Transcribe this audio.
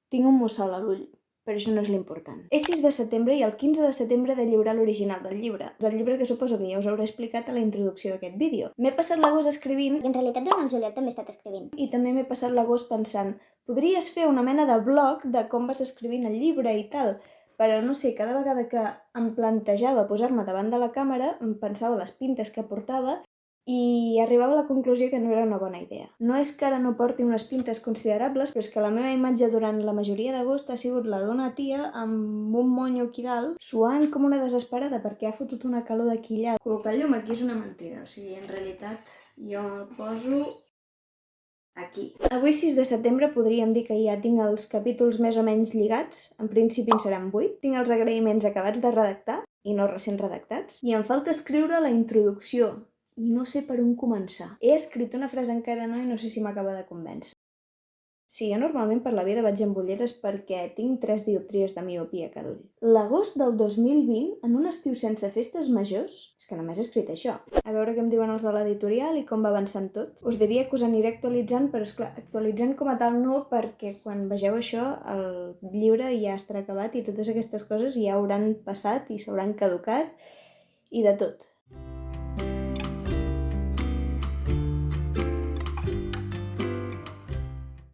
Tinc un mussol a l'ull, però això no és l'important. És 6 de setembre i el 15 de setembre he de lliurar l'original del llibre. El llibre que suposo que ja us hauré explicat a la introducció d'aquest vídeo. M'he passat l'agost escrivint, En realitat, durant el juliol també he estat escrivint. i també m'he passat l'agost pensant podries fer una mena de blog de com vas escrivint el llibre i tal, però no sé, cada vegada que em plantejava posar-me davant de la càmera em pensava les pintes que portava i arribava a la conclusió que no era una bona idea. No és que ara no porti unes pintes considerables, però és que la meva imatge durant la majoria d'agost ha sigut la d'una tia amb un monyo aquí dalt, suant com una desesperada perquè ha fotut una calor d'aquí allà. Col·locar el llum aquí és una mentida, o sigui, en realitat jo el poso aquí. Avui, 6 de setembre, podríem dir que ja tinc els capítols més o menys lligats. En principi en seran 8. Tinc els agraïments acabats de redactar i no recent redactats. I em falta escriure la introducció i no sé per on començar. He escrit una frase encara no i no sé si m'acaba de convèncer. Sí, jo normalment per la vida vaig amb ulleres perquè tinc 3 dioptries de miopia a cada ull. L'agost del 2020, en un estiu sense festes majors, és que només he escrit això. A veure què em diuen els de l'editorial i com va avançant tot. Us diria que us aniré actualitzant, però esclar, actualitzant com a tal no, perquè quan vegeu això el llibre ja estarà acabat i totes aquestes coses ja hauran passat i s'hauran caducat i de tot.